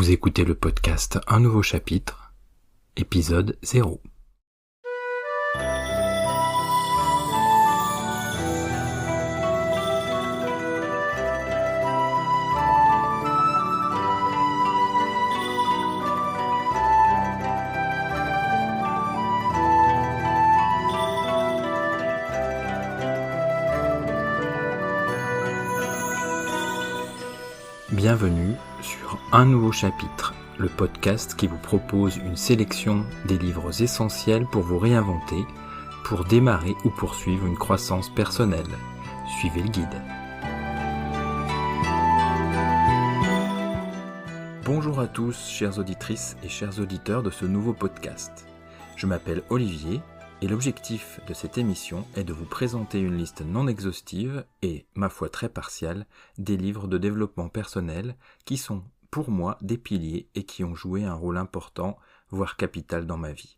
Vous écoutez le podcast Un nouveau chapitre, épisode 0. Bienvenue sur Un nouveau chapitre, le podcast qui vous propose une sélection des livres essentiels pour vous réinventer, pour démarrer ou poursuivre une croissance personnelle. Suivez le guide. Bonjour à tous, chères auditrices et chers auditeurs de ce nouveau podcast. Je m'appelle Olivier et l'objectif de cette émission est de vous présenter une liste non exhaustive et, ma foi très partiale, des livres de développement personnel qui sont, pour moi, des piliers et qui ont joué un rôle important, voire capital dans ma vie.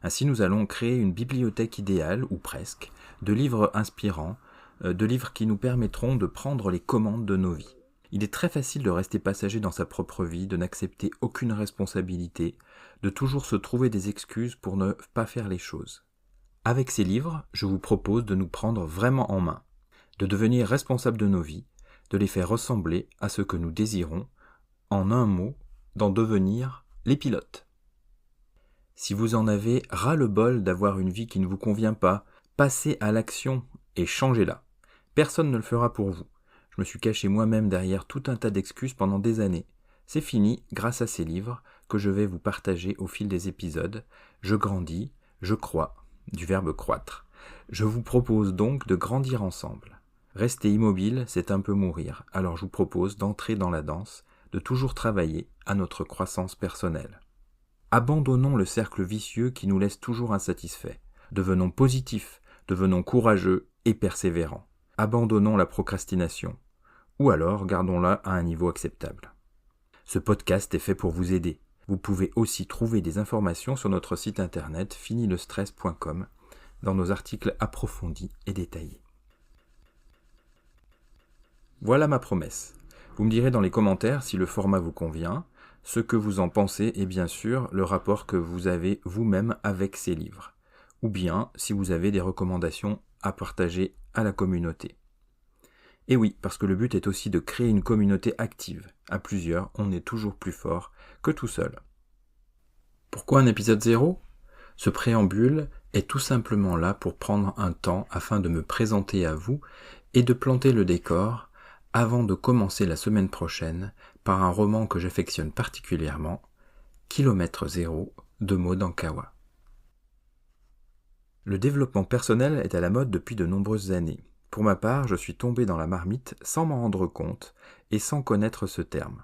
Ainsi, nous allons créer une bibliothèque idéale, ou presque, de livres inspirants, de livres qui nous permettront de prendre les commandes de nos vies. Il est très facile de rester passager dans sa propre vie, de n'accepter aucune responsabilité, de toujours se trouver des excuses pour ne pas faire les choses. Avec ces livres, je vous propose de nous prendre vraiment en main, de devenir responsables de nos vies, de les faire ressembler à ce que nous désirons, en un mot, d'en devenir les pilotes. Si vous en avez ras-le-bol d'avoir une vie qui ne vous convient pas, passez à l'action et changez-la. Personne ne le fera pour vous. Je me suis caché moi-même derrière tout un tas d'excuses pendant des années. C'est fini grâce à ces livres que je vais vous partager au fil des épisodes. Je grandis, je crois. Du verbe croître. Je vous propose donc de grandir ensemble. Rester immobile, c'est un peu mourir, alors je vous propose d'entrer dans la danse, de toujours travailler à notre croissance personnelle. Abandonnons le cercle vicieux qui nous laisse toujours insatisfaits. Devenons positifs, devenons courageux et persévérants. Abandonnons la procrastination, ou alors gardons-la à un niveau acceptable. Ce podcast est fait pour vous aider. Vous pouvez aussi trouver des informations sur notre site internet finilestress.com dans nos articles approfondis et détaillés. Voilà ma promesse. Vous me direz dans les commentaires si le format vous convient, ce que vous en pensez et bien sûr le rapport que vous avez vous-même avec ces livres, ou bien si vous avez des recommandations à partager à la communauté. Et oui, parce que le but est aussi de créer une communauté active. À plusieurs, on est toujours plus fort que tout seul. Pourquoi un épisode 0 ? Ce préambule est tout simplement là pour prendre un temps afin de me présenter à vous et de planter le décor avant de commencer la semaine prochaine par un roman que j'affectionne particulièrement, Kilomètre Zéro de Maud Ankawa. Le développement personnel est à la mode depuis de nombreuses années. Pour ma part, je suis tombé dans la marmite sans m'en rendre compte et sans connaître ce terme.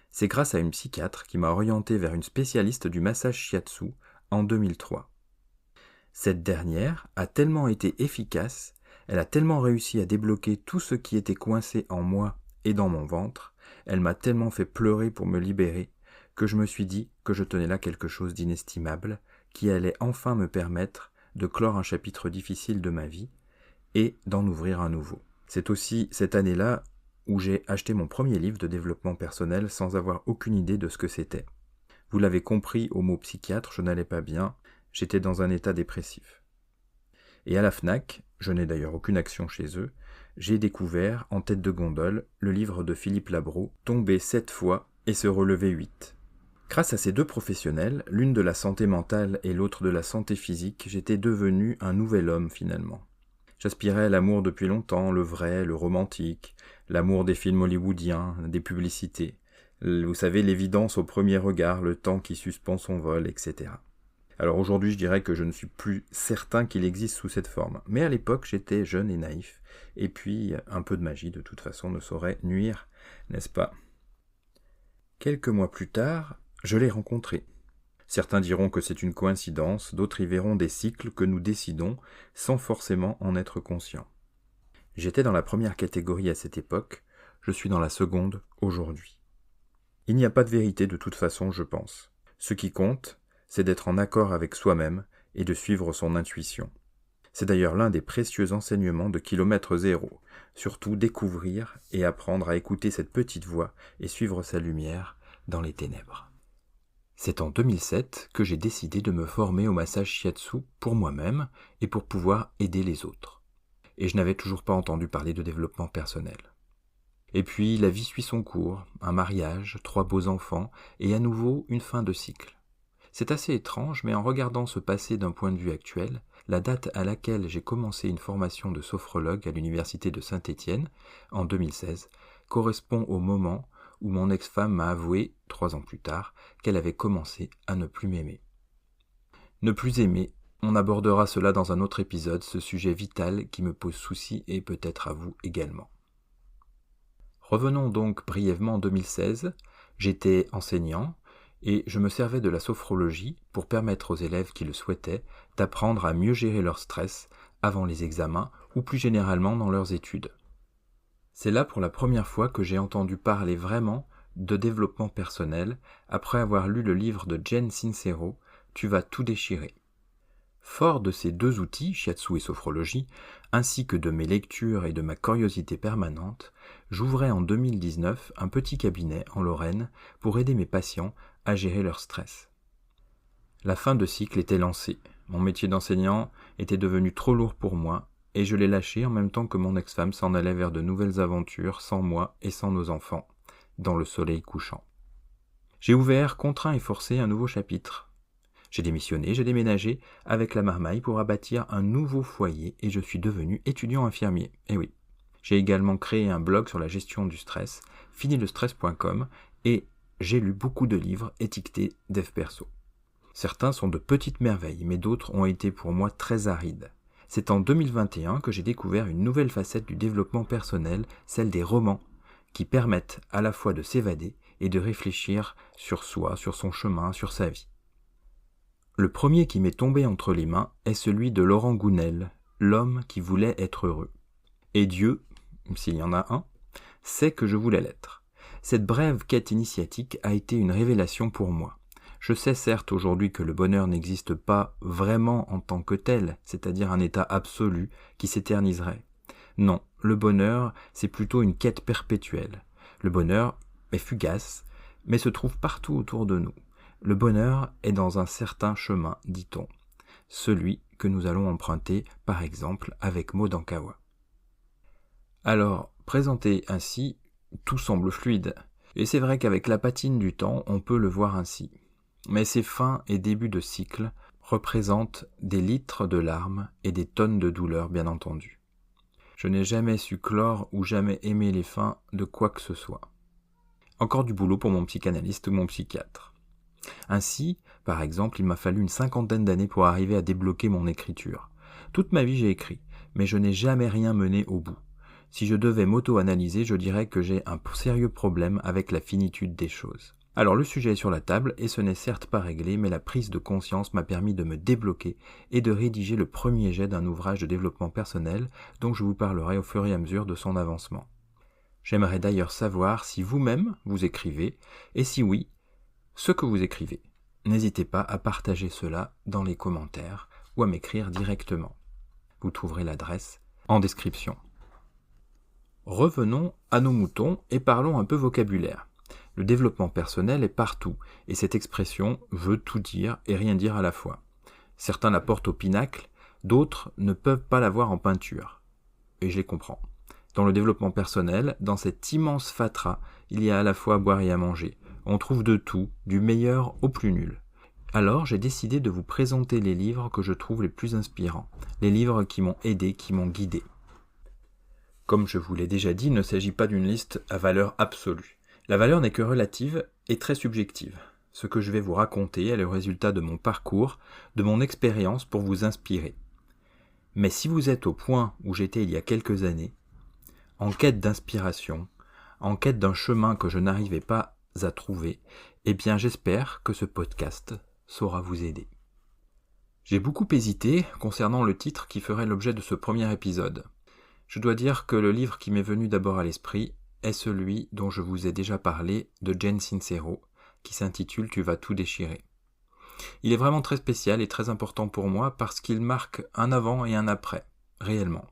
C'est grâce à une psychiatre qui m'a orienté vers une spécialiste du massage shiatsu en 2003. Cette dernière a tellement été efficace, elle a tellement réussi à débloquer tout ce qui était coincé en moi et dans mon ventre, elle m'a tellement fait pleurer pour me libérer, que je me suis dit que je tenais là quelque chose d'inestimable, qui allait enfin me permettre de clore un chapitre difficile de ma vie, et d'en ouvrir un nouveau. C'est aussi cette année-là où j'ai acheté mon premier livre de développement personnel sans avoir aucune idée de ce que c'était. Vous l'avez compris au mot psychiatre, je n'allais pas bien, j'étais dans un état dépressif. Et à la Fnac, je n'ai d'ailleurs aucune action chez eux, j'ai découvert, en tête de gondole, le livre de Philippe Labro, Tomber 7 fois et se relever 8. Grâce à ces deux professionnels, l'une de la santé mentale et l'autre de la santé physique, j'étais devenu un nouvel homme finalement. J'aspirais à l'amour depuis longtemps, le vrai, le romantique, l'amour des films hollywoodiens, des publicités. Vous savez, l'évidence au premier regard, le temps qui suspend son vol, etc. Alors aujourd'hui, je dirais que je ne suis plus certain qu'il existe sous cette forme. Mais à l'époque, j'étais jeune et naïf. Et puis, un peu de magie, de toute façon, ne saurait nuire, n'est-ce pas ? Quelques mois plus tard, je l'ai rencontré. Certains diront que c'est une coïncidence, d'autres y verront des cycles que nous décidons sans forcément en être conscients. J'étais dans la première catégorie à cette époque, je suis dans la seconde aujourd'hui. Il n'y a pas de vérité de toute façon, je pense. Ce qui compte, c'est d'être en accord avec soi-même et de suivre son intuition. C'est d'ailleurs l'un des précieux enseignements de Kilomètre Zéro, surtout découvrir et apprendre à écouter cette petite voix et suivre sa lumière dans les ténèbres. C'est en 2007 que j'ai décidé de me former au massage shiatsu pour moi-même et pour pouvoir aider les autres. Et je n'avais toujours pas entendu parler de développement personnel. Et puis la vie suit son cours, un mariage, 3 beaux enfants et à nouveau une fin de cycle. C'est assez étrange, mais en regardant se passer d'un point de vue actuel, la date à laquelle j'ai commencé une formation de sophrologue à l'université de Saint-Étienne, en 2016, correspond au moment où mon ex-femme m'a avoué, 3 ans plus tard, qu'elle avait commencé à ne plus m'aimer. Ne plus aimer, on abordera cela dans un autre épisode, ce sujet vital qui me pose souci et peut-être à vous également. Revenons donc brièvement en 2016, j'étais enseignant et je me servais de la sophrologie pour permettre aux élèves qui le souhaitaient d'apprendre à mieux gérer leur stress avant les examens ou plus généralement dans leurs études. C'est là pour la première fois que j'ai entendu parler vraiment de développement personnel après avoir lu le livre de Jen Sincero, « Tu vas tout déchirer ». Fort de ces 2 outils, shiatsu et sophrologie, ainsi que de mes lectures et de ma curiosité permanente, j'ouvrais en 2019 un petit cabinet en Lorraine pour aider mes patients à gérer leur stress. La fin de cycle était lancée, mon métier d'enseignant était devenu trop lourd pour moi et je l'ai lâché en même temps que mon ex-femme s'en allait vers de nouvelles aventures sans moi et sans nos enfants, dans le soleil couchant. J'ai ouvert, contraint et forcé, un nouveau chapitre. J'ai démissionné, j'ai déménagé avec la marmaille pour bâtir un nouveau foyer et je suis devenu étudiant infirmier. Et oui, j'ai également créé un blog sur la gestion du stress, finilestress.com, et j'ai lu beaucoup de livres étiquetés dev perso. Certains sont de petites merveilles, mais d'autres ont été pour moi très arides. C'est en 2021 que j'ai découvert une nouvelle facette du développement personnel, celle des romans, qui permettent à la fois de s'évader et de réfléchir sur soi, sur son chemin, sur sa vie. Le premier qui m'est tombé entre les mains est celui de Laurent Gounel, l'homme qui voulait être heureux. Et Dieu, s'il y en a un, sait que je voulais l'être. Cette brève quête initiatique a été une révélation pour moi. Je sais certes aujourd'hui que le bonheur n'existe pas vraiment en tant que tel, c'est-à-dire un état absolu qui s'éterniserait. Non, le bonheur, c'est plutôt une quête perpétuelle. Le bonheur est fugace, mais se trouve partout autour de nous. Le bonheur est dans un certain chemin, dit-on, celui que nous allons emprunter, par exemple, avec Maud Ankawa. Alors, présenté ainsi, tout semble fluide, et c'est vrai qu'avec la patine du temps, on peut le voir ainsi. Mais ces fins et débuts de cycle représentent des litres de larmes et des tonnes de douleurs, bien entendu. Je n'ai jamais su clore ou jamais aimé les fins de quoi que ce soit. Encore du boulot pour mon psychanalyste ou mon psychiatre. Ainsi, par exemple, il m'a fallu une 50aine d'années pour arriver à débloquer mon écriture. Toute ma vie j'ai écrit, mais je n'ai jamais rien mené au bout. Si je devais m'auto-analyser, je dirais que j'ai un sérieux problème avec la finitude des choses. Alors le sujet est sur la table, et ce n'est certes pas réglé, mais la prise de conscience m'a permis de me débloquer et de rédiger le premier jet d'un ouvrage de développement personnel dont je vous parlerai au fur et à mesure de son avancement. J'aimerais d'ailleurs savoir si vous-même vous écrivez, et si oui, ce que vous écrivez. N'hésitez pas à partager cela dans les commentaires ou à m'écrire directement. Vous trouverez l'adresse en description. Revenons à nos moutons et parlons un peu vocabulaire. Le développement personnel est partout, et cette expression veut tout dire et rien dire à la fois. Certains la portent au pinacle, d'autres ne peuvent pas la voir en peinture. Et je les comprends. Dans le développement personnel, dans cet immense fatras, il y a à la fois à boire et à manger. On trouve de tout, du meilleur au plus nul. Alors j'ai décidé de vous présenter les livres que je trouve les plus inspirants, les livres qui m'ont aidé, qui m'ont guidé. Comme je vous l'ai déjà dit, il ne s'agit pas d'une liste à valeur absolue. La valeur n'est que relative et très subjective. Ce que je vais vous raconter est le résultat de mon parcours, de mon expérience pour vous inspirer. Mais si vous êtes au point où j'étais il y a quelques années, en quête d'inspiration, en quête d'un chemin que je n'arrivais pas à trouver, eh bien j'espère que ce podcast saura vous aider. J'ai beaucoup hésité concernant le titre qui ferait l'objet de ce premier épisode. Je dois dire que le livre qui m'est venu d'abord à l'esprit est celui dont je vous ai déjà parlé de Jen Sincero, qui s'intitule « Tu vas tout déchirer ». Il est vraiment très spécial et très important pour moi parce qu'il marque un avant et un après, réellement.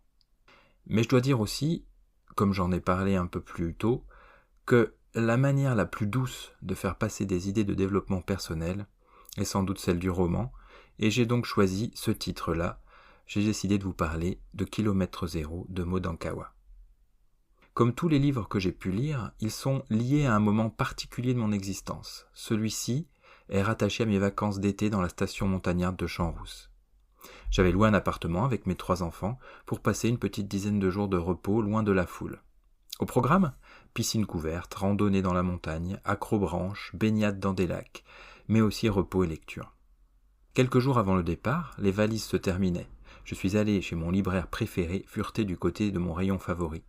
Mais je dois dire aussi, comme j'en ai parlé un peu plus tôt, que la manière la plus douce de faire passer des idées de développement personnel est sans doute celle du roman, et j'ai donc choisi ce titre-là. J'ai décidé de vous parler de Kilomètre Zéro de Maud Ankawa. Comme tous les livres que j'ai pu lire, ils sont liés à un moment particulier de mon existence. Celui-ci est rattaché à mes vacances d'été dans la station montagnarde de Champs-Rousses. J'avais loué un appartement avec mes 3 enfants pour passer une petite dizaine de jours de repos loin de la foule. Au programme, piscine couverte, randonnée dans la montagne, accrobranche, baignade dans des lacs, mais aussi repos et lecture. Quelques jours avant le départ, les valises se terminaient. Je suis allé chez mon libraire préféré, fureter du côté de mon rayon favori.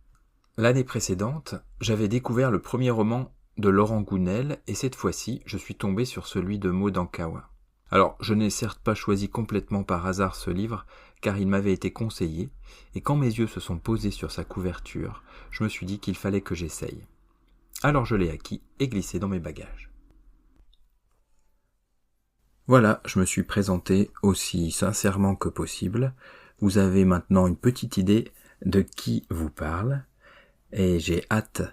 L'année précédente, j'avais découvert le premier roman de Laurent Gounel et cette fois-ci, je suis tombé sur celui de Maud Ankawa. Alors, je n'ai certes pas choisi complètement par hasard ce livre, car il m'avait été conseillé, et quand mes yeux se sont posés sur sa couverture, je me suis dit qu'il fallait que j'essaye. Alors je l'ai acquis et glissé dans mes bagages. Voilà, je me suis présenté aussi sincèrement que possible. Vous avez maintenant une petite idée de qui vous parle, et j'ai hâte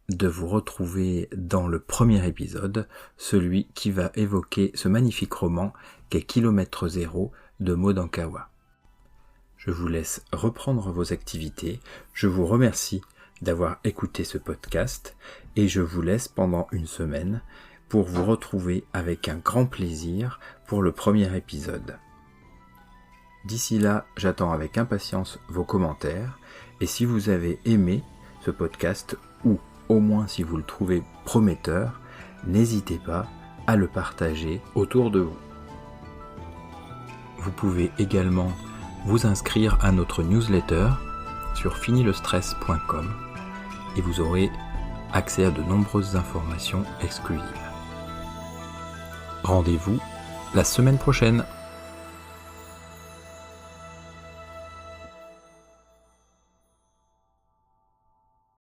de vous retrouver dans le premier épisode, celui qui va évoquer ce magnifique roman qu'est Kilomètre Zéro de Maud Ankawa. Je vous laisse reprendre vos activités, je vous remercie d'avoir écouté ce podcast et je vous laisse pendant une semaine pour vous retrouver avec un grand plaisir pour le premier épisode. D'ici là, j'attends avec impatience vos commentaires et si vous avez aimé ce podcast ou au moins si vous le trouvez prometteur, n'hésitez pas à le partager autour de vous. Vous pouvez également vous inscrire à notre newsletter sur finilestress.com et vous aurez accès à de nombreuses informations exclusives. Rendez-vous la semaine prochaine.